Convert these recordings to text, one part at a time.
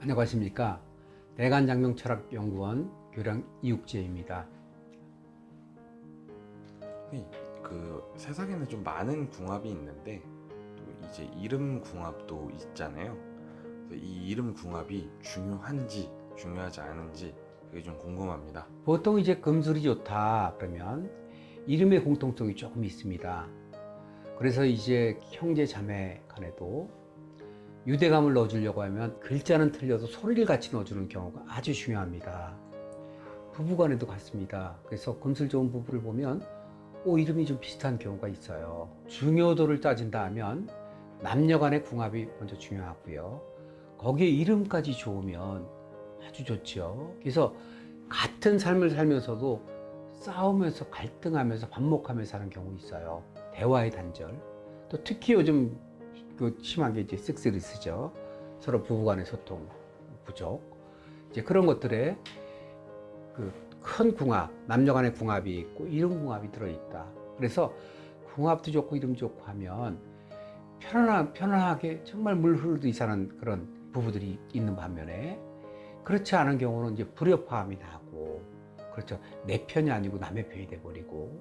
안녕하십니까. 대간장명철학연구원 교량 이육재입니다. 그 세상에는 좀 많은 궁합이 있는데 또 이제 이름 궁합도 있잖아요. 그래서 이 이름 궁합이 중요한지 중요하지 않은지 그게 좀 궁금합니다. 보통 이제 금술이 좋다 그러면 이름의 공통성이 조금 있습니다. 그래서 이제 형제 자매 간에도 유대감을 넣어주려고 하면 글자는 틀려도 소리를 같이 넣어주는 경우가 아주 중요합니다. 부부 간에도 같습니다. 그래서 금술 좋은 부부를 보면 이름이 좀 비슷한 경우가 있어요. 중요도를 따진다 하면 남녀 간의 궁합이 먼저 중요하고요. 거기에 이름까지 좋으면 아주 좋죠. 그래서 같은 삶을 살면서도 싸우면서 갈등하면서 반목하면서 사는 경우 있어요. 대화의 단절. 또 특히 요즘 심하게 이제 섹스리스죠. 서로 부부간의 소통 부족. 이제 그런 것들에 큰 궁합, 남녀 간의 궁합이 있고 이름 궁합이 들어있다. 그래서 궁합도 좋고 이름 좋고 하면 편안하게 정말 물 흐르듯이 사는 그런 부부들이 있는 반면에 그렇지 않은 경우는 이제 불협화음이 나고, 그렇죠. 내 편이 아니고 남의 편이 돼버리고,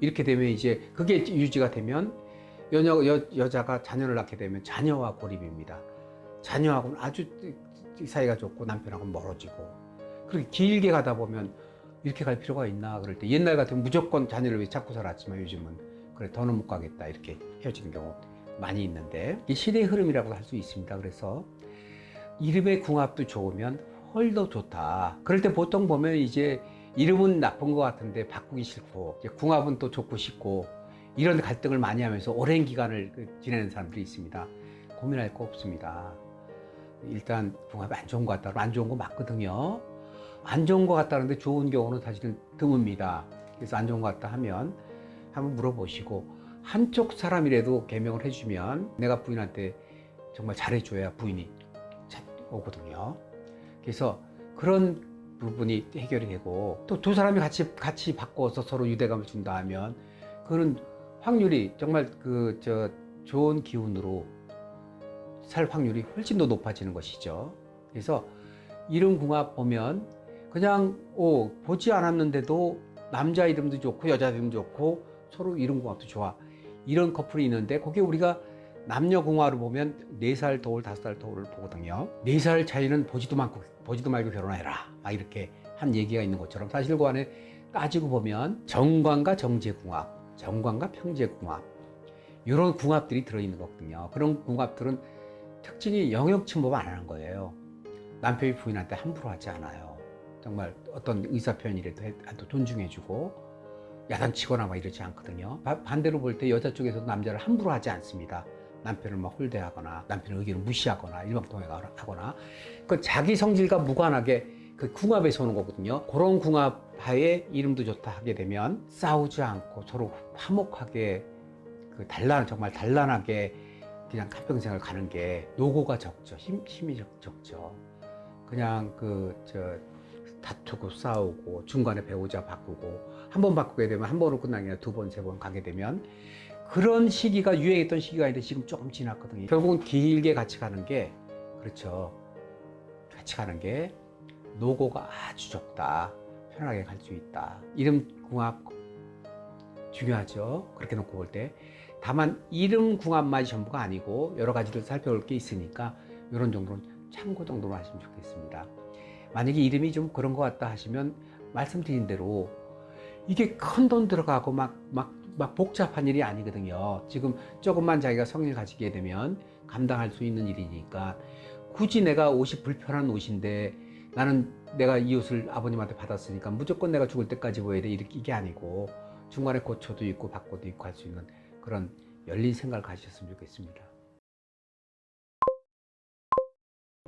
이렇게 되면 이제 그게 유지가 되면 여자가 자녀를 낳게 되면 자녀와 고립입니다. 자녀하고는 아주 사이가 좋고 남편하고는 멀어지고, 그렇게 길게 가다 보면 이렇게 갈 필요가 있나 그럴 때, 옛날 같으면 무조건 자녀를 위해 찾고 살았지만 요즘은 그래 더는 못 가겠다 이렇게 헤어지는 경우 많이 있는데, 이게 시대의 흐름이라고 할 수 있습니다. 그래서 이름의 궁합도 좋으면 훨더 좋다. 그럴 때 보통 보면 이제 이름은 나쁜 것 같은데 바꾸기 싫고, 이제 궁합은 또 좋고 싶고, 이런 갈등을 많이 하면서 오랜 기간을 지내는 사람들이 있습니다. 고민할 거 없습니다. 일단 궁합이 안 좋은 것 같다 그러면 안 좋은 거 맞거든요. 안 좋은 것 같다는데 좋은 경우는 사실은 드뭅니다. 그래서 안 좋은 것 같다 하면 한번 물어보시고, 한쪽 사람이라도 개명을 해주면 내가 부인한테 정말 잘해줘야 부인이 오거든요. 그래서 그런 부분이 해결이 되고, 또 두 사람이 같이 바꿔서 서로 유대감을 준다 하면 그거는 확률이 정말 좋은 기운으로 살 확률이 훨씬 더 높아지는 것이죠. 그래서 이름 궁합 보면 그냥 보지 않았는데도 남자 이름도 좋고 여자 이름도 좋고 서로 이름 궁합도 좋아, 이런 커플이 있는데, 거기에 우리가 남녀 궁합으로 보면 4살 터울, 5살 터울을 보거든요. 4살 차이는 보지도 말고 결혼해라, 막 이렇게 한 얘기가 있는 것처럼, 사실 그 안에 따지고 보면 정관과 정제 궁합, 정관과 평제 궁합, 이런 궁합들이 들어있는 거거든요. 그런 궁합들은 특징이 영역 침범 안 하는 거예요. 남편이 부인한테 함부로 하지 않아요. 정말 어떤 의사 표현이라도 존중해주고 야단치거나 막 이러지 않거든요. 반대로 볼 때 여자 쪽에서도 남자를 함부로 하지 않습니다. 남편을 막 홀대하거나 남편의 의견을 무시하거나 일방통행하거나, 그 자기 성질과 무관하게 그 궁합에서 오는 거거든요. 그런 궁합 하에 이름도 좋다 하게 되면 싸우지 않고 서로 화목하게 정말 단란하게 그냥 한평생을 가는 게 노고가 적죠. 힘이 적죠. 그냥 다투고 싸우고 중간에 배우자 바꾸고, 한 번 바꾸게 되면 한 번으로 끝나는 게 아니라 2번, 3번 가게 되면, 그런 시기가 유행했던 시기가 있는데 지금 조금 지났거든요. 결국은 길게 같이 가는 게, 그렇죠. 같이 가는 게 노고가 아주 적다. 편하게 갈 수 있다. 이름 궁합 중요하죠. 그렇게 놓고 볼 때. 다만 이름 궁합만이 전부가 아니고 여러 가지를 살펴볼 게 있으니까 이런 정도는 참고 정도로 하시면 좋겠습니다. 만약에 이름이 좀 그런 것 같다 하시면 말씀드린 대로 이게 큰 돈 들어가고 막 복잡한 일이 아니거든요. 지금 조금만 자기가 성의를 가지게 되면 감당할 수 있는 일이니까, 굳이 내가 옷이 불편한 옷인데 나는 내가 이 옷을 아버님한테 받았으니까 무조건 내가 죽을 때까지 입어야 돼, 이게 아니고 중간에 고쳐도 있고 바꿔도 있고 할 수 있는 그런 열린 생각을 가지셨으면 좋겠습니다.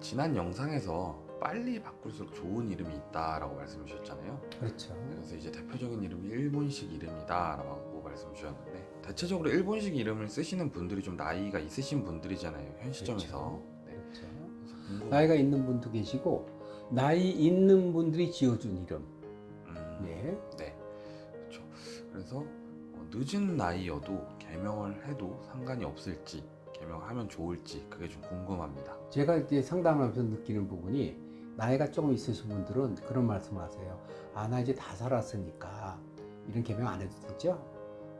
지난 영상에서 빨리 바꿀수록 좋은 이름이 있다라고 말씀 주셨잖아요. 그렇죠. 그래서 이제 대표적인 이름이 일본식 이름이다라고 말씀 주셨는데, 대체적으로 일본식 이름을 쓰시는 분들이 좀 나이가 있으신 분들이잖아요, 현 시점에서. 그렇죠. 네. 그렇죠. 그래서 나이가 있는 분도 계시고 나이 있는 분들이 지어준 이름. 네. 네, 그렇죠. 그래서 늦은 나이여도 개명을 해도 상관이 없을지 개명하면 좋을지 그게 좀 궁금합니다. 제가 이제 상담하면서 느끼는 부분이 나이가 조금 있으신 분들은 그런 말씀을 하세요. 아, 나 이제 다 살았으니까 이런 개명 안 해도 되죠?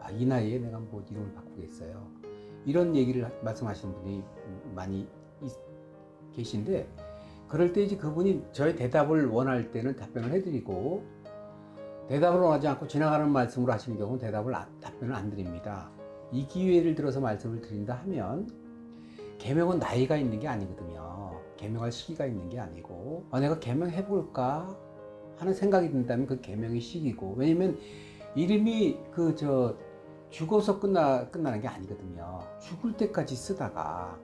아, 이 나이에 내가 뭐 이름을 바꾸겠어요. 이런 얘기를 말씀하시는 분이 많이 계신데, 그럴 때 이제 그분이 저의 대답을 원할 때는 답변을 해드리고, 대답을 원하지 않고 지나가는 말씀으로 하시는 경우는 답변을 안 드립니다. 이 기회를 들어서 말씀을 드린다 하면, 개명은 나이가 있는 게 아니거든요. 개명할 시기가 있는 게 아니고, 내가 개명해볼까 하는 생각이 든다면 그 개명의 시기고, 왜냐면 이름이 죽어서 끝나는 게 아니거든요. 죽을 때까지 쓰다가,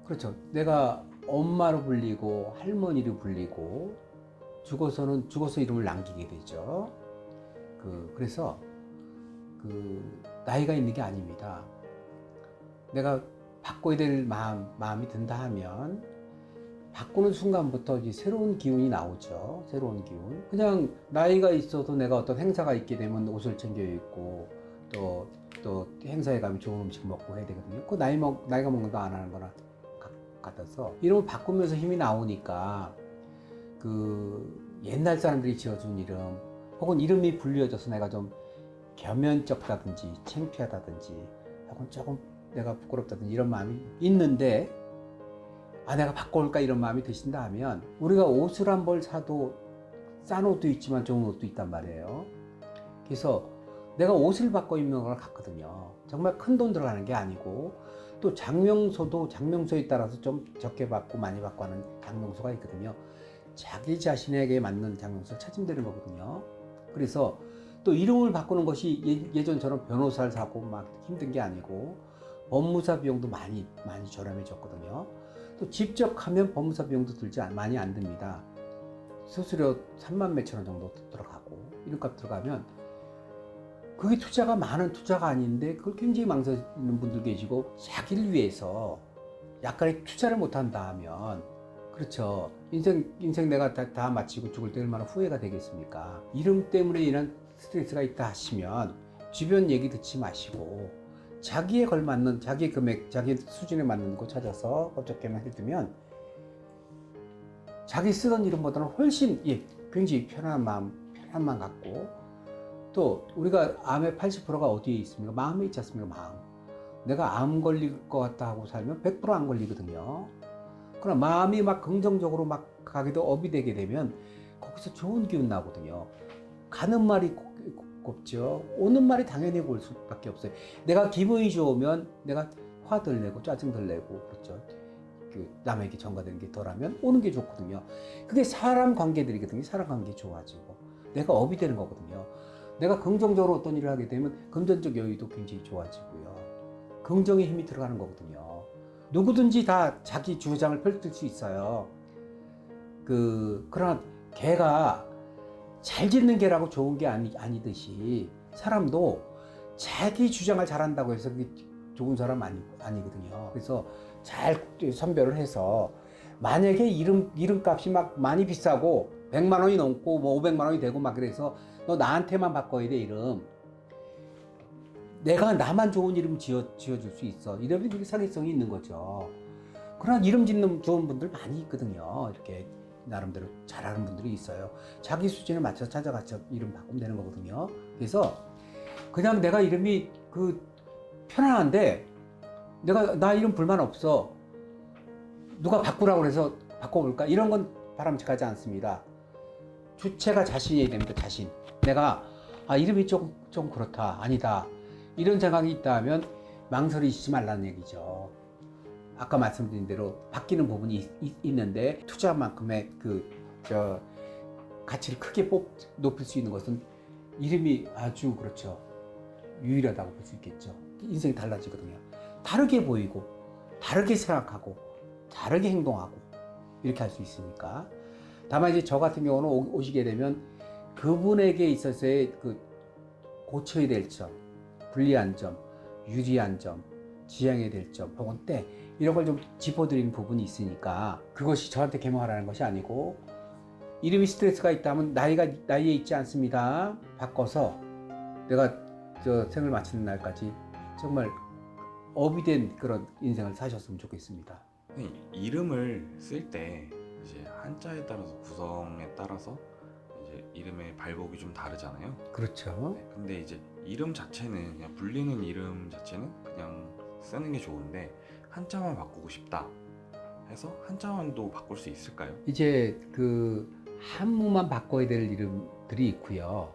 그렇죠. 내가 엄마로 불리고 할머니로 불리고 죽어서 이름을 남기게 되죠. 그래서 나이가 있는 게 아닙니다. 내가 바꿔야 될 마음이 든다 하면 바꾸는 순간부터 이제 새로운 기운이 나오죠. 새로운 기운. 그냥 나이가 있어도 내가 어떤 행사가 있게 되면 옷을 챙겨 입고 또 행사에 가면 좋은 음식 먹고 해야 되거든요. 그 나이가 먹는 거 안 하는 거나 같아서 이름을 바꾸면서 힘이 나오니까 옛날 사람들이 지어준 이름 혹은 이름이 불리어져서 내가 좀 겸연쩍다든지 창피하다든지 혹은 조금 내가 부끄럽다든지 이런 마음이 있는데, 내가 바꿔올까 이런 마음이 드신다 하면, 우리가 옷을 한 벌 사도 싼 옷도 있지만 좋은 옷도 있단 말이에요. 그래서 내가 옷을 바꿔 입는 거랑 같거든요. 정말 큰 돈 들어가는 게 아니고, 또 장명소도 장명소에 따라서 좀 적게 받고 많이 받고 하는 장명소가 있거든요. 자기 자신에게 맞는 장명소를 찾으면 되는 거거든요. 그래서 또 이름을 바꾸는 것이 예전처럼 변호사를 사고 막 힘든 게 아니고, 법무사 비용도 많이 저렴해졌거든요. 또 직접 하면 법무사 비용도 많이 안 듭니다. 수수료 3만 몇천 원 정도 들어가고, 이름값 들어가면 그게 많은 투자가 아닌데 그걸 굉장히 망설이는 분들 계시고, 자기를 위해서 약간의 투자를 못 한다 하면, 그렇죠. 인생 내가 다 마치고 죽을 때 얼마나 후회가 되겠습니까? 이름 때문에 인한 스트레스가 있다 하시면 주변 얘기 듣지 마시고 자기에 걸맞는, 자기 금액, 자기 수준에 맞는 거 찾아서 어떻게만 해두면 자기 쓰던 이름보다는 훨씬 굉장히 편한 마음 갖고, 또 우리가 암의 80%가 어디에 있습니까? 마음에 있지 않습니까? 마음. 내가 암 걸릴 것 같다 하고 살면 100% 안 걸리거든요. 그러나 마음이 막 긍정적으로 막 가기도 업이 되게 되면 거기서 좋은 기운 나거든요. 가는 말이 곱죠. 오는 말이 당연히 올 수밖에 없어요. 내가 기분이 좋으면 내가 화들 내고 짜증들 내고, 그렇죠. 남에게 전가되는 게 덜하면 오는 게 좋거든요. 그게 사람 관계들이거든요. 사람 관계 좋아지고 내가 업이 되는 거거든요. 내가 긍정적으로 어떤 일을 하게 되면 금전적 여유도 굉장히 좋아지고요. 긍정의 힘이 들어가는 거거든요. 누구든지 다 자기 주장을 펼칠 수 있어요. 그러나 개가 잘 짖는 개라고 좋은 게 아니듯이, 사람도 자기 주장을 잘한다고 해서 그게 좋은 사람 아니거든요. 그래서 잘 선별을 해서, 만약에 이름값이 막 많이 비싸고 100만 원이 넘고 뭐 500만 원이 되고 막 그래서 너 나한테만 바꿔야 돼 이름. 내가 나만 좋은 이름 지어줄 수 있어. 이러면 되게 사기성이 있는 거죠. 그러나 이름 짓는 좋은 분들 많이 있거든요. 이렇게 나름대로 잘하는 분들이 있어요. 자기 수준에 맞춰서 찾아가서 이름 바꾸면 되는 거거든요. 그래서 그냥 내가 이름이 편안한데 나 이름 불만 없어, 누가 바꾸라고 해서 바꿔볼까? 이런 건 바람직하지 않습니다. 주체가 자신이 됩니다. 자신. 내가 이름이 좀 그렇다, 아니다, 이런 생각이 있다 하면 망설이지 말라는 얘기죠. 아까 말씀드린 대로 바뀌는 부분이 있는데 투자만큼의 가치를 크게 높일 수 있는 것은 이름이 아주, 그렇죠, 유일하다고 볼 수 있겠죠. 인생이 달라지거든요. 다르게 보이고 다르게 생각하고 다르게 행동하고 이렇게 할 수 있으니까. 다만 이제 저 같은 경우는 오시게 되면 그분에게 있어서의 고쳐야 될 점, 불리한 점, 유리한 점, 지향해야 될 점, 혹은 때, 이런 걸 좀 짚어드리는 부분이 있으니까, 그것이 저한테 개명하라는 것이 아니고, 이름이 스트레스가 있다면 나이에 있지 않습니다. 바꿔서 내가 생을 마치는 날까지 정말 업이 된 그런 인생을 사셨으면 좋겠습니다. 이름을 쓸 때 이제 한자에 따라서 구성에 따라서 이제 이름의 발복이 좀 다르잖아요. 그렇죠. 네, 근데 이제 이름 자체는 그냥 불리는 이름 자체는 그냥 쓰는 게 좋은데 한자만 바꾸고 싶다 해서 한자만도 바꿀 수 있을까요? 이제 그 한무만 바꿔야 될 이름들이 있고요.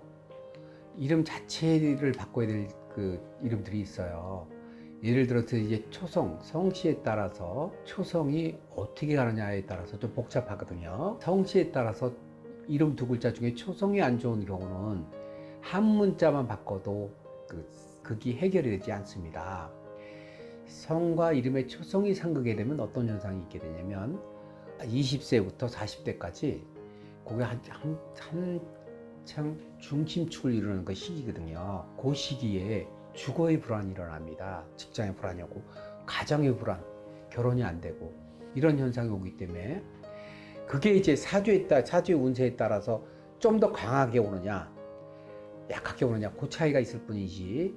이름 자체를 바꿔야 될 그 이름들이 있어요. 예를 들어서 이제 초성, 성씨에 따라서 초성이 어떻게 가느냐에 따라서 좀 복잡하거든요. 성씨에 따라서 이름 두 글자 중에 초성이 안 좋은 경우는 한 문자만 바꿔도 그게 해결이 되지 않습니다. 성과 이름의 초성이 상극이 되면 어떤 현상이 있게 되냐면 20세부터 40대까지 그게 한창 중심축을 이루는 그 시기거든요. 그 시기에 주거의 불안이 일어납니다. 직장의 불안이 오고 가정의 불안, 결혼이 안 되고 이런 현상이 오기 때문에 그게 이제 사주의 운세에 따라서 좀 더 강하게 오느냐 약하게 오느냐 그 차이가 있을 뿐이지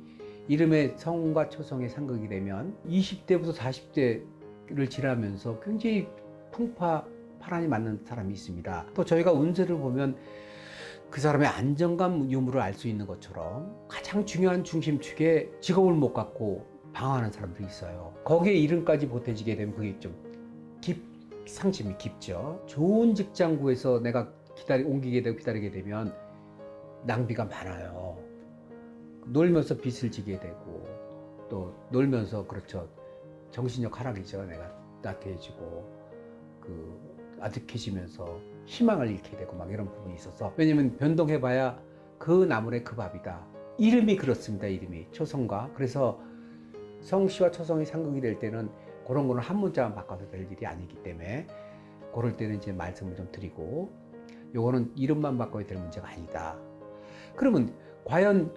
이름의 성과 초성의 상극이 되면 20대부터 40대를 지나면서 굉장히 파란이 맞는 사람이 있습니다. 또 저희가 운세를 보면 그 사람의 안정감 유무를 알 수 있는 것처럼 가장 중요한 중심축에 직업을 못 갖고 방황하는 사람들이 있어요. 거기에 이름까지 보태지게 되면 그게 좀 상심이 깊죠. 좋은 직장 구해서 내가 옮기게 되고 기다리게 되면 낭비가 많아요. 놀면서 빚을 지게 되고 또 놀면서 그렇죠. 정신력 하락이죠. 내가 나태해지고 아득해지면서 희망을 잃게 되고 막 이런 부분이 있어서 왜냐면 변동해봐야 그 나물의 그 밥이다. 이름이 그렇습니다. 이름이 초성과 그래서 성씨와 초성이 상극이 될 때는 그런 거는 한 문자만 바꿔도 될 일이 아니기 때문에 그럴 때는 이제 말씀을 좀 드리고 요거는 이름만 바꿔야 될 문제가 아니다. 그러면 과연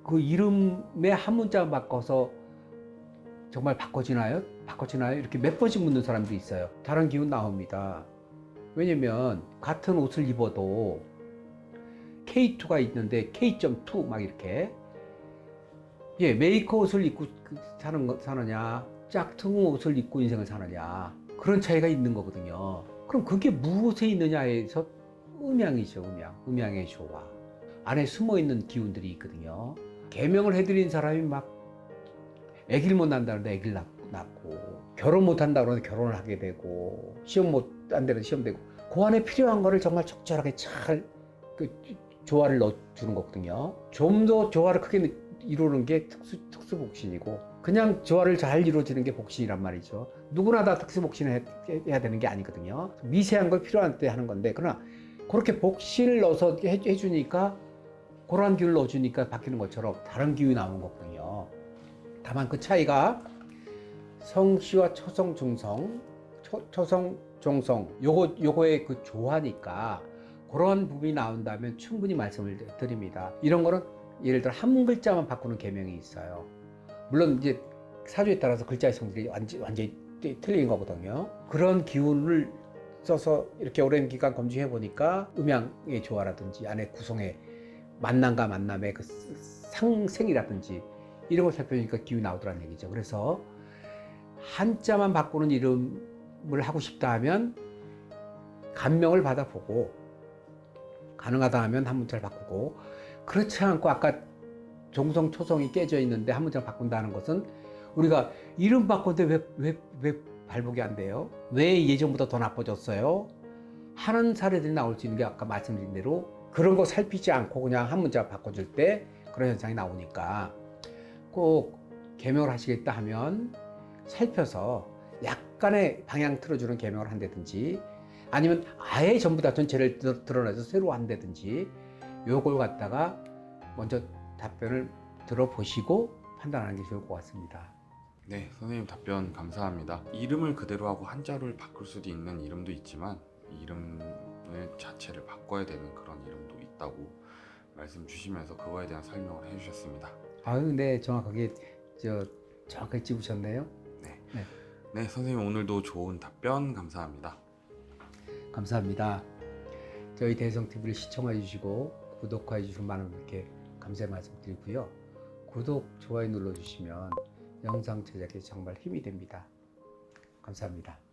그 이름의 한 문자만 바꿔서 정말 바꿔지나요? 이렇게 몇 번씩 묻는 사람도 있어요. 다른 기운 나옵니다. 왜냐면 같은 옷을 입어도 K2가 있는데 K.2 막 이렇게 메이커 옷을 입고 사느냐 짝퉁 옷을 입고 인생을 사느냐 그런 차이가 있는 거거든요. 그럼 그게 무엇에 있느냐에서 음양이죠. 음양의 조화 안에 숨어있는 기운들이 있거든요. 계명을 해드린 사람이 막 아기를 못 낳는다는데 아기를 낳고 결혼 못 한다 그러는데 결혼을 하게 되고 시험 못 한다는데 시험 되고 그 안에 필요한 거를 정말 적절하게 잘 조화를 넣어주는 거거든요. 좀 더 조화를 크게 이루는 게 특수복신이고 그냥 조화를 잘 이루어지는 게 복신이란 말이죠. 누구나 다 특수복신을 해야 되는 게 아니거든요. 미세한 걸 필요한 때 하는 건데 그러나 그렇게 복신을 넣어서 해주니까 그러한 기운을 넣어주니까 바뀌는 것처럼 다른 기운이 나오는 거거든요. 다만 그 차이가 성씨와 초성 중성, 초성 종성 요거의 그 조화니까 그런 부분이 나온다면 충분히 말씀을 드립니다. 이런 거는 예를 들어 한 글자만 바꾸는 계명이 있어요. 물론 이제 사주에 따라서 글자의 성질이 완전히 틀린 거거든요. 그런 기운을 써서 이렇게 오랜 기간 검증해 보니까 음양의 조화라든지 안에 구성의 만남과 만남의 그 상생이라든지 이런 걸 살펴보니까 기운이 나오더라는 얘기죠. 그래서 한자만 바꾸는 이름을 하고 싶다 하면 감명을 받아보고 가능하다 하면 한 문자를 바꾸고 그렇지 않고 아까 종성 초성이 깨져 있는데 한 문자를 바꾼다는 것은 우리가 이름 바꿨는데 왜 발복이 안 돼요? 왜 예전보다 더 나빠졌어요? 하는 사례들이 나올 수 있는 게 아까 말씀드린 대로 그런 거 살피지 않고 그냥 한 문자 바꿔줄 때 그런 현상이 나오니까 꼭 계명을 하시겠다 하면 살펴서 약간의 방향 틀어주는 계명을 한다든지 아니면 아예 전부 다 전체를 드러내서 새로 한다든지 요걸 갖다가 먼저 답변을 들어보시고 판단하는 게 좋을 것 같습니다. 네, 선생님 답변 감사합니다. 이름을 그대로 하고 한자를 바꿀 수도 있는 이름도 있지만 이름을 자체를 바꿔야 되는 그런 이름도 있다고 말씀 주시면서 그거에 대한 설명을 해주셨습니다. 아유, 네, 정확하게 정확하게 찝으셨네요. 네, 선생님 오늘도 좋은 답변 감사합니다. 감사합니다. 저희 대성TV를 시청해 주시고 구독해 주시는 많은 분께 감사의 말씀 드리고요. 구독, 좋아요 눌러주시면 영상 제작에 정말 힘이 됩니다. 감사합니다.